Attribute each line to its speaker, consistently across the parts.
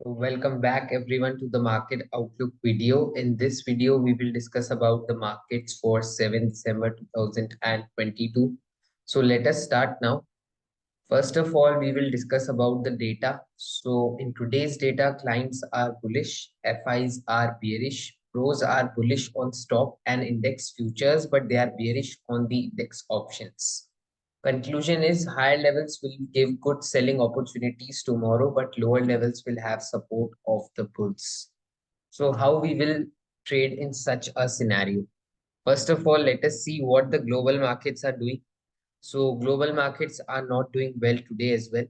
Speaker 1: Welcome back everyone to the market outlook video. In this video, we will discuss about the markets for 7 December 2022. So let us start now. First of all, we will discuss about the data. So in today's data, clients are bullish, FIs are bearish, pros are bullish on stock and index futures, but they are bearish on the index options. Conclusion is higher levels will give good selling opportunities tomorrow, but lower levels will have support of the bulls. So how we will trade in such a scenario? First of all, let us see what the global markets are doing. So global markets are not doing well today as well.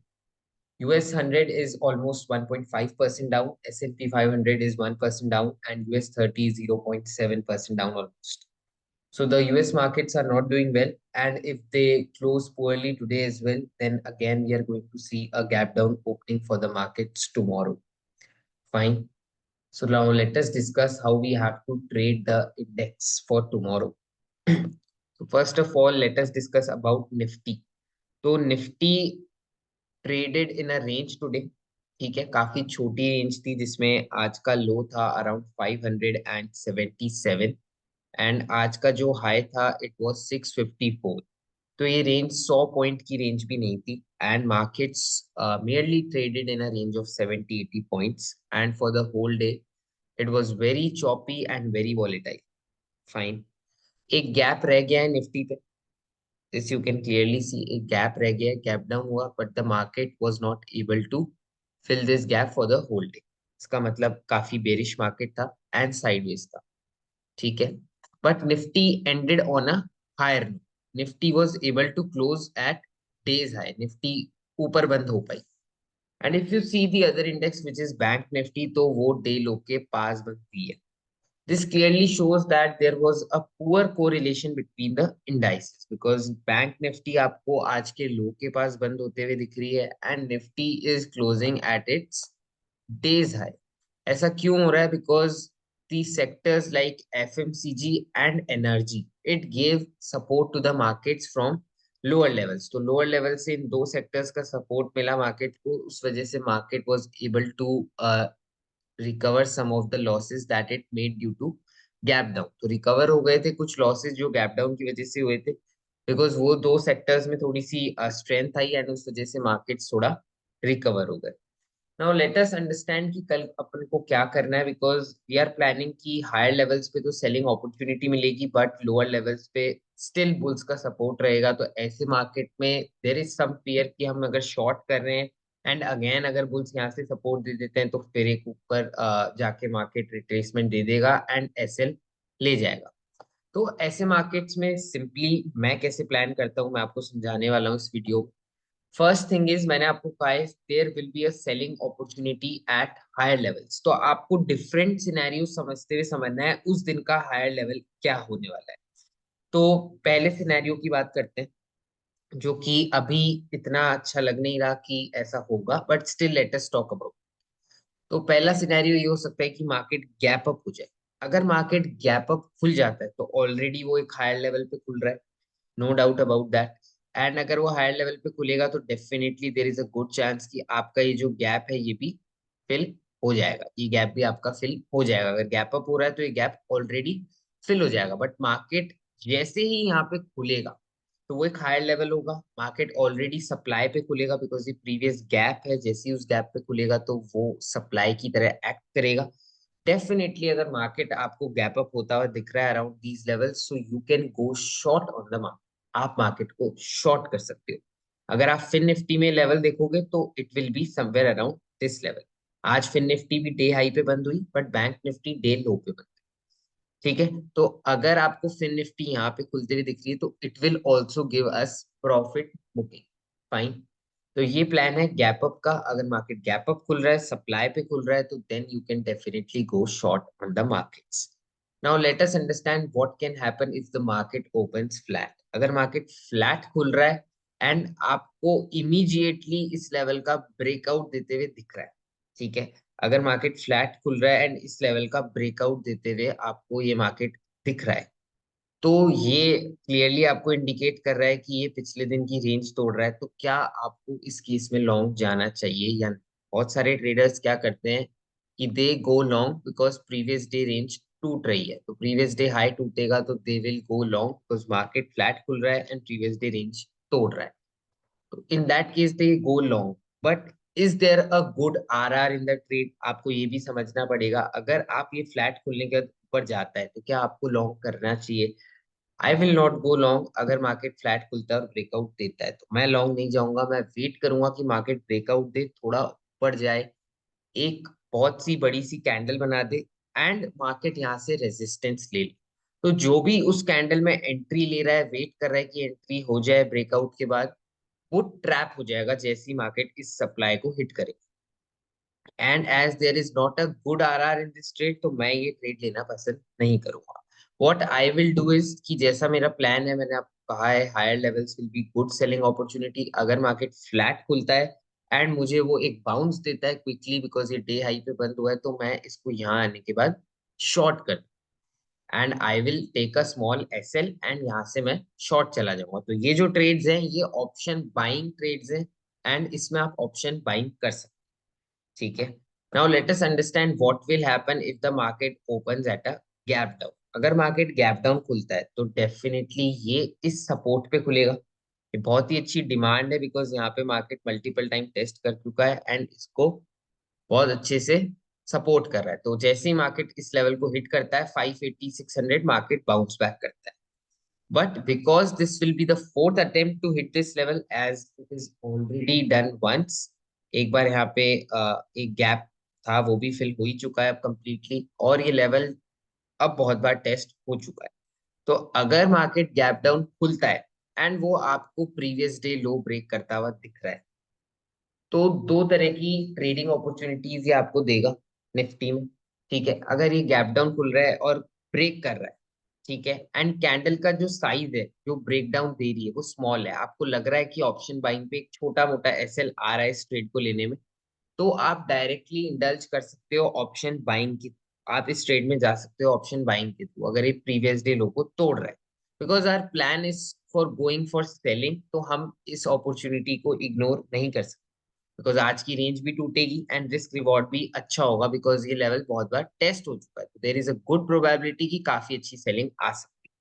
Speaker 1: US 100 is almost 1.5% down, S&P 500 is 1% down, and US 30 is 0.7% down almost. So the US markets are not doing well. And if they close poorly today as well, then again, we are going to see a gap down opening for the markets tomorrow. Fine. So now let us discuss how we have to trade the index for tomorrow. So first of all, let us discuss about Nifty. तो Nifty traded in a range today. ठीक है, काफी छोटी range थी जिसमें आज का लो था अराउंड 577 एंड आज का जो हाई था इट वाज 654. तो ये रेंज 100 पॉइंट की रेंज भी नहीं थी and markets merely traded in a range of 70-80 points and for the whole day it was very choppy and very volatile. Fine. एक गैप रह गया है निफ्टी पे. This you can clearly see एक गैप रह गया है, गैप डाउन हुआ but the market was not able to fill this gap for the whole day. इसका मतलब काफी बेरिश मार्केट था एंड साइडवेज था. ठीक है, but Nifty ended on a higher note. Nifty was able to close at days high. Nifty ऊपर बंद हो पाई. And if you see the other index which is Bank Nifty, तो वो day low के पास बंद हुई है. This clearly shows that there was a poor correlation between the indices because Bank Nifty आपको आज के लो के पास बंद होते हुए दिख रही है and Nifty is closing at its days high. ऐसा क्यों हो रहा है? Because the sectors like FMCG and energy, it gave support to the markets from lower levels. तो lower levels से इन दो sectors का support मिला market को, उस वजह से market was able to recover some of the losses that it made due to gap down. तो recover हो गए थे कुछ losses जो gap down की वजह से हुए थे because वो दो sectors में थोड़ी सी strength आई and उस वजह से markets थोड़ा recover हो गए. Now let us understand कि कल अपन को क्या करना है because we are planning कि higher levels पे तो selling opportunity मिलेगी but lower levels पे still bulls का support रहेगा. तो ऐसे market में there is some fear कि हम अगर short कर रहे हैं एंड अगेन अगर बुल्स यहाँ से सपोर्ट दे देते हैं तो फिर एक ऊपर जाके मार्केट रिट्रेसमेंट दे देगा एंड एसएल ले जाएगा. तो ऐसे मार्केट्स में सिंपली मैं कैसे प्लान करता हूँ मैं आपको समझाने वाला हूँ इस वीडियो. फर्स्ट थिंग इज मैंने आपको कहा है there will be a selling opportunity at higher levels. तो आपको डिफरेंट सिनेरियो समझते हुए समझना है उस दिन का हायर लेवल क्या होने वाला है. तो पहले सिनेरियो की बात करते हैं जो कि अभी इतना अच्छा लग नहीं रहा कि ऐसा होगा but still let us talk about. तो पहला सिनेरियो ये हो सकता है कि मार्केट गैप अप हो जाए. अगर मार्केट गैप अप खुल जाता है तो ऑलरेडी वो एक हायर लेवल पे खुल रहा है, no doubt about that. And अगर वो हायर लेवल पे खुलेगा तो definitely there is a good chance कि आपका ये जो गैप है ये भी फिल हो जाएगा. ये गैप भी आपका फिल हो जाएगा. अगर गैप अप हो रहा है तो ये गैप ऑलरेडी फिल हो जाएगा बट मार्केट जैसे ही यहाँ पे खुलेगा तो वो एक हायर लेवल होगा. मार्केट ऑलरेडी सप्लाई पे खुलेगा बिकॉज ये प्रीवियस गैप है. जैसे ही उस गैप पे खुलेगा तो वो सप्लाई की तरह एक्ट करेगा. डेफिनेटली अगर मार्केट आपको गैप अप होता हुआ दिख रहा है around these levels so you can go short on the market. आप मार्केट को शॉर्ट कर सकते हो. अगर आप फिन निफ्टी में लेवल देखोगे तो it will be somewhere around this level. आज फिन निफ्टी भी डे हाई पे बंद हुई but bank Nifty day low पे बंद. ठीक है, तो अगर आपको फिन निफ्टी यहाँ पे खुलते हुए दिख रही है तो it will also give us profit booking. Fine. तो ये प्लान है गैप अप का. अगर मार्केट गैप अप खुल रहा है सप्लाई पे खुल रहा है तो then you can definitely go short on the markets. Now let us understand what can happen if the market opens flat. अगर मार्केट फ्लैट खुल रहा है एंड आपको इमीडिएटली इस लेवल का ब्रेकआउट देते हुए दिख रहा है. ठीक है, अगर मार्केट फ्लैट खुल रहा है एंड इस लेवल का ब्रेकआउट देते हुए आपको ये मार्केट दिख रहा है तो ये क्लियरली आपको इंडिकेट कर रहा है कि ये पिछले दिन की रेंज तोड़ रहा है. तो क्या आपको इस केस में लॉन्ग जाना चाहिए या नहीं? बहुत सारे ट्रेडर्स क्या करते हैं कि they go long because previous day range टूट रही है, तो प्रीवियस डे हाई टूटेगा तो they will go long because market flat खुल रहा है एंड प्रीवियस डे रेंज तोड़ रहा है, तो in that case they go long. But is there a good RR in the trade, आपको ये भी समझना पड़ेगा। अगर आप ये फ्लैट खुलने के बाद ऊपर जाता है तो क्या आपको लॉन्ग करना चाहिए? I will not go long. अगर मार्केट फ्लैट खुलता है और ब्रेकआउट देता है तो मैं लॉन्ग नहीं जाऊंगा, मैं वेट करूंगा कि मार्केट ब्रेकआउट दे, थोड़ा ऊपर जाए, एक बहुत सी बड़ी सी कैंडल बना दे एंड मार्केट यहाँ से रेजिस्टेंस ले ले। तो जो भी उस कैंडल में एंट्री ले रहा है, वेट कर रहा है कि एंट्री हो जाए ब्रेकआउट के बाद, वो ट्रैप हो जाएगा जैसी मार्केट इस सप्लाई को हिट करे। And as there is not a good RR in this trade, तो मैं ये ट्रेड लेना पसंद नहीं करूंगा। What I will do is कि जैसा मेरा प्लान है, मैंने आपको कहा है higher levels will be good selling opportunity. अगर मार्केट फ्लैट खुलता है एंड मुझे वो एक बाउंस देता है क्विकली बिकॉज ये डे हाई पे बंद हुआ है, तो मैं इसको यहाँ आने के बाद शॉर्ट कर, and I will take a small S L and यहाँ से मैं शॉर्ट चला जाऊंगा। तो ये जो ट्रेड्स हैं ये ऑप्शन बाइंग ट्रेड्स हैं एंड इसमें आप ऑप्शन बाइंग कर सकते हैं। ठीक है, now let us understand what will happen if the market opens eight a gap down. अगर मार्केट गैप डाउन खुलता है तो डेफिनेटली ये इस सपोर्ट पे खुलेगा। ये बहुत ही अच्छी डिमांड है बिकॉज यहाँ पे मार्केट मल्टीपल टाइम टेस्ट कर चुका है एंड इसको बहुत अच्छे से सपोर्ट कर रहा है। तो जैसे ही मार्केट इस लेवल को हिट करता है 580 600, मार्केट बाउंस बैक करता है। But because this will be the fourth attempt to hit this level as it is already done once, एक बार यहाँ पे एक गैप था वो भी फिल हो ही चुका है अब कंप्लीटली, और ये लेवल अब बहुत बार टेस्ट हो चुका है। तो अगर मार्केट गैप डाउन खुलता है एंड वो आपको प्रीवियस डे लो ब्रेक करता हुआ दिख रहा है, तो दो तरह की ट्रेडिंग अपॉर्चुनिटीज ये आपको देगा निफ्टी में। ठीक है, अगर ये गैप डाउन खुल रहा है और ब्रेक कर रहा है, ठीक है, एंड कैंडल का जो साइज है जो ब्रेक डाउन दे रही है वो स्मॉल है, आपको लग रहा है कि ऑप्शन बाइंग पे एक छोटा मोटा एसएल आ रहा है इस ट्रेड को लेने में, तो आप डायरेक्टली इंडल्ज कर सकते हो ऑप्शन बाइंग की। आप इस ट्रेड में जा सकते हो ऑप्शन बाइंग के थ्रू अगर ये प्रीवियस डे लो को तोड़ रहा है, because our plan is for going for selling, तो हम इस अपॉर्चुनिटी को इग्नोर नहीं कर सकते बिकॉज आज की रेंज भी टूटेगी एंड रिस्क रिवॉर्ड भी अच्छा होगा बिकॉज ये लेवल बहुत बार टेस्ट हो चुका है, तो there is a good probability कि काफी अच्छी सेलिंग आ सकती है।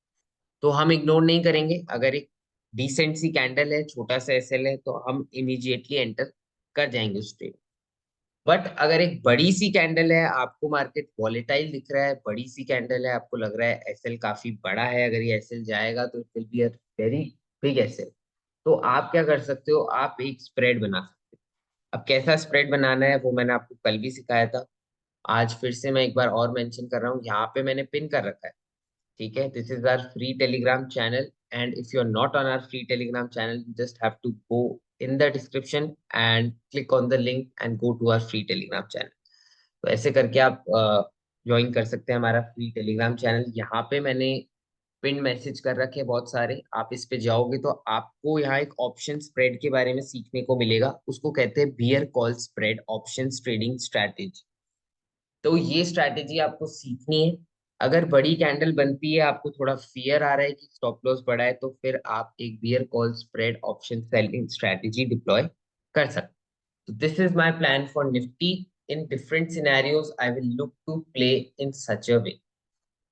Speaker 1: तो हम इग्नोर नहीं करेंगे, अगर एक डिसेंट सी कैंडल है, छोटा सा एसएल है, तो हम इमीडिएटली एंटर कर जाएंगे उस ट्रेड। बट अगर एक बड़ी सी कैंडल है, आपको मार्केट वॉलेटाइल दिख रहा है, बड़ी सी कैंडल है, आपको लग रहा है एसएल काफी बड़ा है, अगर ये एसएल जाएगा तो it will be a very big SL, तो आप क्या कर सकते हो, आप एक स्प्रेड बना सकते हो। अब कैसा स्प्रेड बनाना है वो मैंने आपको कल भी सिखाया था, आज फिर से मैं एक बार और मेंशन कर रहा हूँ, यहाँ पे मैंने पिन कर रखा है। ठीक है, this is our free Telegram channel and if you are not on our free Telegram channel you just have to go in the description and click on the link and go to our free telegram channel। तो ऐसे करके आप join कर सकते हैं हमारा free Telegram channel. यहाँ पे मैंने पिन मैसेज कर रखे हैं बहुत सारे, आप इस पे जाओगे तो आपको यहाँ एक ऑप्शन स्प्रेड के बारे में सीखने को मिलेगा, उसको कहते हैं bear call spread option trading strategy. तो ये स्ट्रैटेजी आपको सीखनी है। अगर बड़ी कैंडल बनती है, आपको थोड़ा फियर आ रहा है कि स्टॉप लॉस बड़ा है, तो फिर आप एक bear call spread option selling strategy deploy कर सकते हैं। तो this is my plan for Nifty, in different scenarios I will look to play in such a way.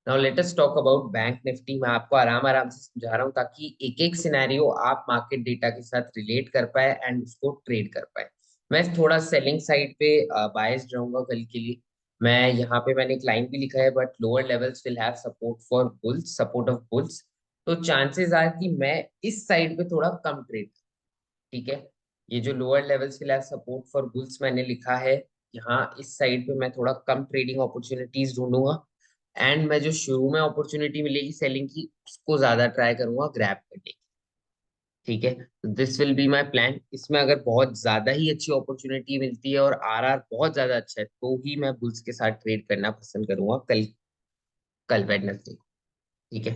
Speaker 1: Now let us talk about Bank Nifty. मैं आपको आराम आराम से समझा रहा हूँ ताकि एक एक सिनेरियो आप मार्केट डेटा के साथ रिलेट कर पाए एंड उसको ट्रेड कर पाए। मैं थोड़ा सेलिंग साइड पे बायस्ड रहूंगा कल के लिए। मैं यहाँ पे मैंने एक लाइन भी लिखा है, but lower levels will have support for bulls, support of bulls, तो चांसेस आर कि मैं इस साइड पे थोड़ा कम ट्रेड। ठीक है, ये जो lower levels will have support for bulls मैंने लिखा है, यहाँ इस साइड पे मैं थोड़ा कम ट्रेडिंग अपॉर्चुनिटीज ढूंढूंगा एंड मैं जो शुरू में अपॉर्चुनिटी मिलेगी सेलिंग की उसको ज्यादा ट्राई करूंगा ग्रैब करने की। ठीक है, तो this will be my plan. इसमें अगर बहुत ज्यादा ही अच्छी अपॉर्चुनिटी मिलती है और आरआर बहुत ज्यादा अच्छा है, तो ही मैं बुल्स के साथ ट्रेड करना पसंद करूंगा कल, कल वेडनेसडे। ठीक है,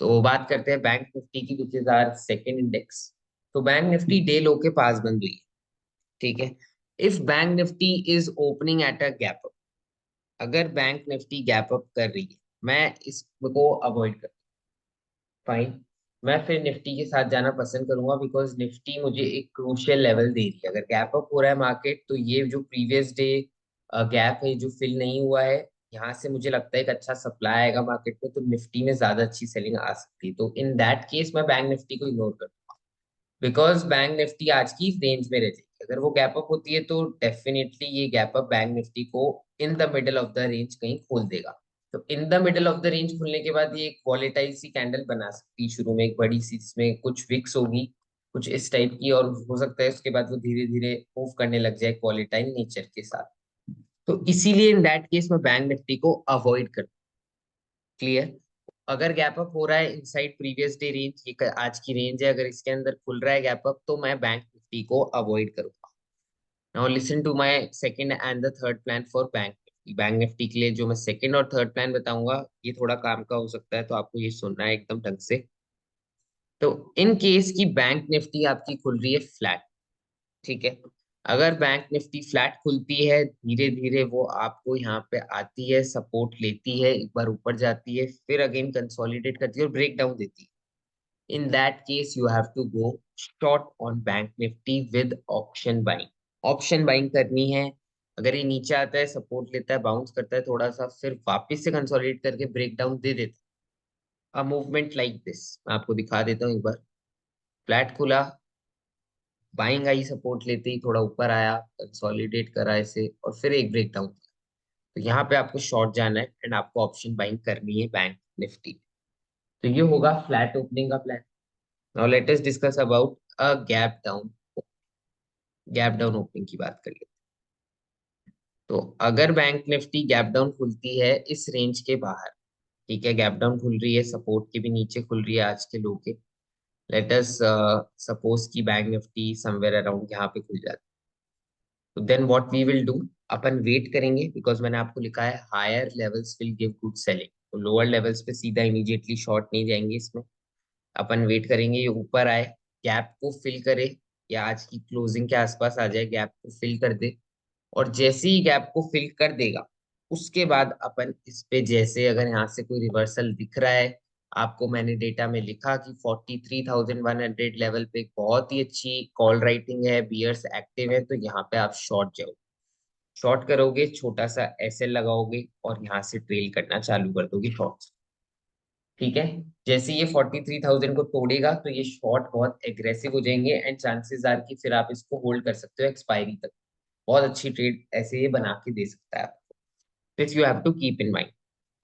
Speaker 1: तो बात करते हैं बैंक निफ्टी की which is our second index. तो बैंक निफ्टी डे लो के पास बंद हुई है। ठीक है, if Bank Nifty is opening at a gap up, अगर बैंक निफ्टी गैप अप कर रही है, मैं इसको अवॉइड कर, फाइन, मैं फिर निफ्टी के साथ जाना पसंद करूंगा, बिकॉज निफ्टी मुझे एक क्रूशियल लेवल दे रही है। अगर गैप अप हो रहा है मार्केट, तो ये जो प्रीवियस डे गैप है जो फिल नहीं हुआ है, यहाँ से मुझे लगता है एक अच्छा सप्लाई आएगा मार्केट में, तो निफ्टी में ज्यादा अच्छी सेलिंग आ सकती है। तो इन दैट केस मैं बैंक निफ्टी को इग्नोर कर, बिकॉज बैंक निफ्टी आज की रेंज में रह जाएगी। अगर वो गैप अप होती है तो डेफिनेटली ये गैप अप बैंक निफ्टी को in the middle of the range कहीं खोल देगा। तो in the middle of the range खुलने के बाद ये एक वॉलेटाइल सी कैंडल बना सकती है, शुरू में एक बड़ी सी जिसमें कुछ विक्स होगी, कुछ इस टाइप की, और हो सकता है उसके बाद वो धीरे धीरे मूव करने लग जाए वॉलेटाइल नेचर के साथ। तो इसीलिए इन दैट केस मैं बैंक निफ्टी को अवॉइड कर, क्लियर। अगर गैप अप हो रहा है इनसाइड प्रीवियस डे रेंज, ये आज की रेंज है, अगर इसके अंदर खुल रहा है गैप अप, तो मैं बैंक निफ्टी को अवॉइड करूंगा। Now listen to my second and the third plan for Bank Nifty. Bank Nifty के लिए जो मैं सेकंड और थर्ड प्लान बताऊंगा, ये थोड़ा काम का हो सकता है, तो आपको ये सुनना है एकदम ढंग से। तो इन केस की बैंक निफ्टी आपकी खुल रही है फ्लैट, ठीक है। अगर बैंक निफ्टी फ्लैट खुलती है, धीरे धीरे वो आपको यहाँ पे आती है, सपोर्ट लेती है, एक बार ऊपर जाती है, फिर अगेन कंसोलिडेट करती है और ब्रेक डाउन देती है, in that case you have to go short on bank nifty with option buying। Option buying करनी है। अगर ये नीचे आता है, सपोर्ट लेता है, बाउंस करता है थोड़ा सा, फिर वापस से कंसोलिडेट करके ब्रेक डाउन दे देता है, अ मूवमेंट लाइक दिस मैं आपको दिखा देता हूँ एक बार। फ्लैट खुला, बाइंग आई, सपोर्ट लेते ही थोड़ा ऊपर आया, कंसोलिडेट करा इसे, और फिर एक ब्रेक डाउन। तो यहाँ पे आपको शॉर्ट जाना है एंड आपको ऑप्शन बाइंग करनी है बैंक निफ्टी। तो ये होगा फ्लैट ओपनिंग का plan. Now let us discuss about a gap down. Gap down opening की बात करिए, तो अगर बैंक निफ्टी गैप डाउन खुलती है इस रेंज के बाहर, ठीक है, गैप डाउन खुल रही है, सपोर्ट के भी नीचे खुल रही है आज के लो के, लेट अस सपोज की बैंक निफ्टी समवेयर अराउंड यहाँ पे खुल जाती है, तो then what we will do, अपन वेट करेंगे, बिकॉज मैंने आपको लिखा है higher levels will give good selling, तो लोअर लेवल्स पे सीधा इमीडिएटली शॉर्ट नहीं जाएंगे इसमें। अपन वेट करेंगे ये ऊपर आए, गैप को फिल करे, या आज की क्लोजिंग के आसपास आ जाए, गैप को फिल कर दे, और जैसे ही गैप को फिल कर देगा, उसके बाद अपन इस पे जैसे अगर यहाँ से कोई रिवर्सल दिख रहा है, आपको मैंने डेटा में लिखा कि 43,100 लेवल पे एक बहुत ही अच्छी कॉल राइटिंग है, बियर्स एक्टिव है, तो यहाँ पे आप शॉर्ट जाओ। शॉर्ट करोगे, छोटा सा एसएल लगाओगे और यहाँ से ट्रेल करना चालू कर दोगे शॉर्ट, ठीक है। जैसे ये 43,000 को तोड़ेगा, तो ये शॉर्ट बहुत एग्रेसिव हो जाएंगे एंड चांसेस आर कि फिर आप इसको होल्ड कर सकते हो एक्सपायरी तक। बहुत अच्छी ट्रेड ऐसे ये बना के दे सकता है आपको। This you have to keep in mind.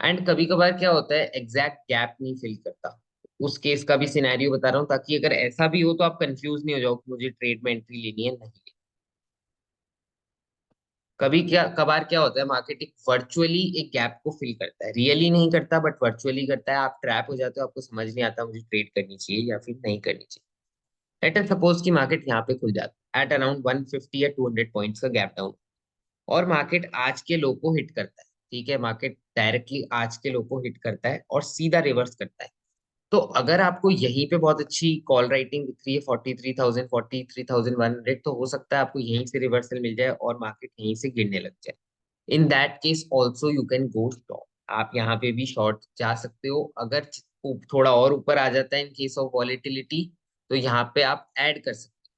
Speaker 1: And कभी कभार क्या होता है, एग्जैक्ट गैप नहीं फिल करता, उस केस का भी सिनेरियो बता रहा हूँ, ताकि अगर ऐसा भी हो तो आप कंफ्यूज नहीं हो जाओ कि मुझे ट्रेड में एंट्री लेनी है नहीं लेनी। कभी क्या कभार क्या होता है, मार्केट एक वर्चुअली एक गैप को फिल करता है, रियली नहीं करता बट वर्चुअली करता है, आप ट्रैप हो जाते हो, आपको समझ नहीं आता मुझे ट्रेड करनी चाहिए या फिर नहीं करनी चाहिए। लेट अस सपोज कि मार्केट यहाँ पे खुल जाता है एट अराउंड 150 या 200 पॉइंट्स का गैप डाउन, और मार्केट आज के लो को हिट करता है, ठीक है, मार्केट डायरेक्टली आज के लो को हिट करता है और सीधा रिवर्स करता है। तो अगर आपको यहीं पे बहुत अच्छी कॉल राइटिंग दिख रही है 43,000 43,100, तो हो सकता है आपको यहीं से रिवर्सल मिल जाए और मार्केट यहीं से गिरने लग जाए। इन that case also you can go short, आप यहाँ पे भी शॉर्ट जा सकते हो। अगर थोड़ा और ऊपर आ जाता है इन केस ऑफ वॉलेटिलिटी, तो यहाँ पे आप ऐड कर सकते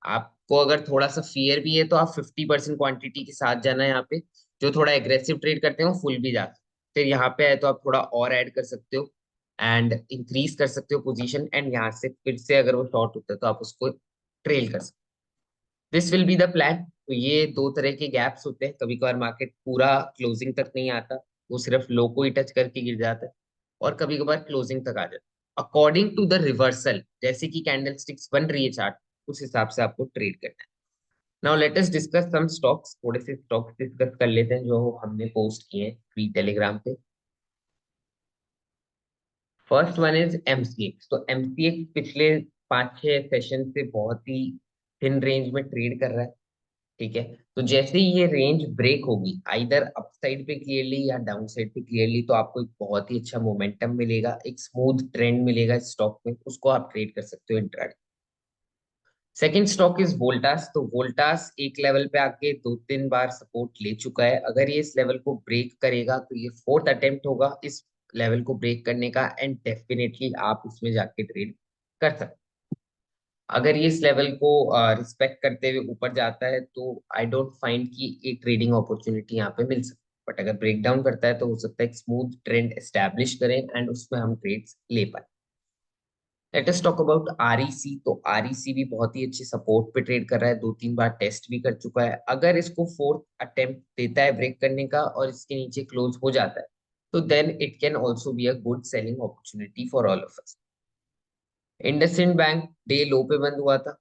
Speaker 1: हो। आपको अगर थोड़ा सा फियर भी है, तो आप 50% क्वांटिटी के साथ जाना है यहाँ पे। जो थोड़ा एग्रेसिव ट्रेड करते हो फुल भी जा सकते हो। फिर यहाँ पे है तो आप थोड़ा और ऐड कर सकते हो एंड इंक्रीज कर सकते हो पोजीशन, एंड यहाँ से फिर से अगर वो शॉर्ट होता है तो आप उसको ट्रेल कर सकते हो। This will be the plan. तो ये दो तरह के गैप्स होते हैं, कभी कभार मार्केट पूरा क्लोजिंग तक नहीं आता, वो सिर्फ लो को ही टच करके गिर जाता है, और कभी कभार क्लोजिंग तक आ जाता है, अकॉर्डिंग टू द रिवर्सल, जैसे कि कैंडल स्टिक्स बन रही है चार्ट, उस हिसाब से आपको ट्रेड करना है। Now let us discuss some stocks, थोड़े से स्टॉक्स डिस्कस कर लेते हैं जो हमने पोस्ट किए हैं फ्री टेलीग्राम पे। First one is MCX. तो एमसीएक्स पिछले 5-6 सेशन से बहुत ही थिन रेंज में ट्रेड कर रहा है, ठीक है। तो जैसे ही ये रेंज ब्रेक होगी, आइदर अपसाइड पे क्लियरली या डाउन साइड पे क्लियरली, तो आपको एक बहुत ही अच्छा मोमेंटम मिलेगा, एक स्मूथ ट्रेंड मिलेगा स्टॉक में, उसको आप ट्रेड कर सकते हो intraday. Second stock is Voltas. तो वोल्टास एक लेवल पे आके 2-3 बार सपोर्ट ले चुका है, अगर ये इस लेवल को ब्रेक करेगा तो ये फोर्थ अटेम्प्ट होगा इस लेवल को ब्रेक करने का, एंड डेफिनेटली आप उसमें जाके ट्रेड कर सकते हैं। अगर ये इस लेवल को रिस्पेक्ट करते हुए ऊपर जाता है तो आई डोंट फाइंड कि एक ट्रेडिंग अपॉर्चुनिटी यहाँ पे मिल सकती, बट अगर ब्रेक डाउन करता है तो हो सकता है एक स्मूथ ट्रेंड एस्टैब्लिश करें एंड उसमें हम ट्रेड्स ले पाए। Late us talk about REC. तो आरईसी भी बहुत ही अच्छे सपोर्ट पे ट्रेड कर रहा है, 2-3 बार टेस्ट भी कर चुका है। अगर इसको फोर्थ अटेम्प्ट देता है ब्रेक करने का और इसके नीचे क्लोज हो जाता है तो then it can also be a good selling opportunity for all of us. IndusInd Bank day low पे बंद हुआ था,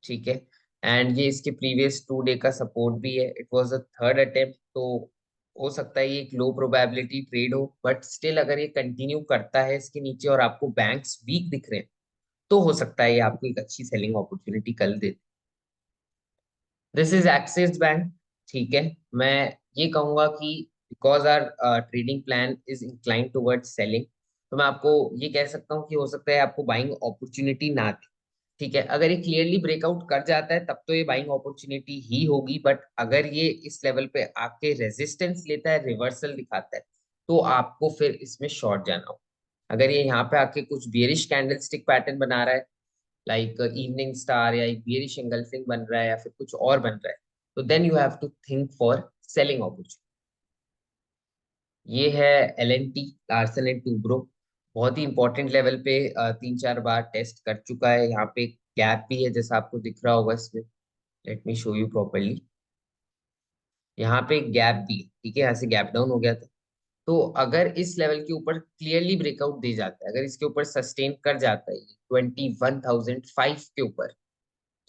Speaker 1: ठीक है, एंड ये इसके प्रीवियस 2 डे का सपोर्ट भी है। It was a third attempt, तो हो सकता है ये एक लो प्रोबेबिलिटी ट्रेड हो, बट स्टिल अगर ये कंटिन्यू करता है इसके नीचे और आपको बैंक्स वीक दिख रहे हैं तो हो सकता है ये आपको एक अच्छी सेलिंग अपॉर्चुनिटी कल दे। दिस इज एक्सिस बैंक, ठीक है। मैं ये कहूंगा कि because our trading plan is incline towards selling, तो मैं आपको ये कह सकता हूँ कि हो सकता है आपको बाइंग अपॉर्चुनिटी ना दे, ठीक है। अगर ये क्लियरली ब्रेकआउट कर जाता है तब तो ये बाइंग अपॉर्चुनिटी ही होगी, बट अगर ये इस लेवल पे आके रेजिस्टेंस लेता है, रिवर्सल दिखाता है, तो आपको फिर इसमें शॉर्ट जाना हो। अगर ये यहाँ पे आके कुछ बियरिश कैंडलस्टिक पैटर्न बना रहा है, लाइक इवनिंग स्टार या एक बियरिश एंगल्फिंग बन रहा है या फिर कुछ और बन रहा है, तो then you have to think for selling opportunity. ये है L N T, Larsen and Toubro. बहुत ही इंपॉर्टेंट लेवल पे 3-4 बार टेस्ट कर चुका है। यहाँ पे गैप भी है जैसा आपको दिख रहा होगा इसमें। Let me show you properly. यहाँ पे गैप भी है, ठीक है, यहाँ से गैप डाउन हो गया था। तो अगर इस लेवल के ऊपर क्लियरली ब्रेकआउट दे जाता है, अगर इसके ऊपर सस्टेन कर जाता है 21,005 के ऊपर,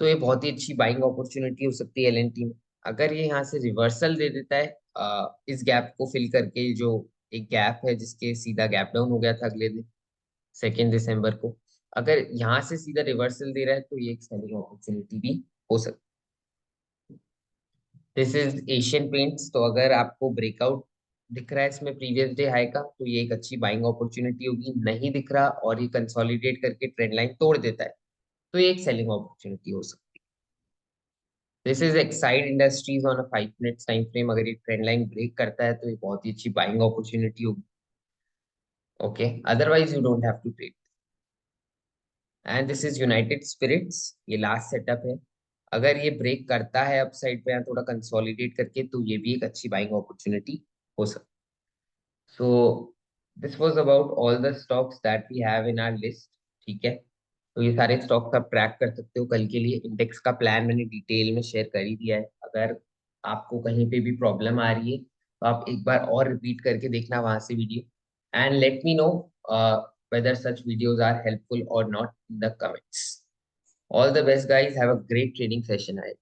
Speaker 1: तो ये बहुत ही अच्छी बाइंग अपॉर्चुनिटी हो सकती है एलएनटी में। अगर ये यहाँ से रिवर्सल दे देता है इस गैप को फिल करके, जो एक गैप है जिसके सीधा गैप डाउन हो गया था अगले दिन 2 दिसंबर को, अगर यहाँ से सीधा रिवर्सल दे रहा है तो ये एक सेलिंग अपॉर्चुनिटी भी हो सकती है। This is Asian paints. तो अगर आपको ब्रेकआउट दिख रहा है इसमें प्रीवियस डे हाई का, तो ये एक अच्छी बाइंग अपॉर्चुनिटी होगी। नहीं दिख रहा और ये कंसोलिडेट करके ट्रेंड लाइन तोड़ देता है तो ये एक सेलिंग अपॉर्चुनिटी हो सकती है। This is Exide industries on a 5 minutes time frame. अगर ये ट्रेंड लाइन ब्रेक करता है तो ये बहुत ही अच्छी बाइंग अपॉर्चुनिटी होगी। Okay, otherwise you don't have to trade. And this is United Spirits. ये लास्ट सेटअप है। अगर ये ब्रेक करता है अपसाइड पे या थोड़ा कंसोलिडेट करके, तो ये भी एक अच्छी बाइंग अपॉर्चुनिटी हो सकती है। So this was about all the stocks that we have in our list, ठीक है। तो ये सारे स्टॉक्स आप ट्रैक कर सकते हो कल के लिए। इंडेक्स का प्लान मैंने डिटेल में शेयर कर ही दिया है। अगर आपको कहीं पे भी प्रॉब्लम आ रही है तो आप एक बार और रिपीट करके देखना वहां से video, and let me know whether such videos are helpful or not in the comments. All the best, guys. Have a great trading session ahead.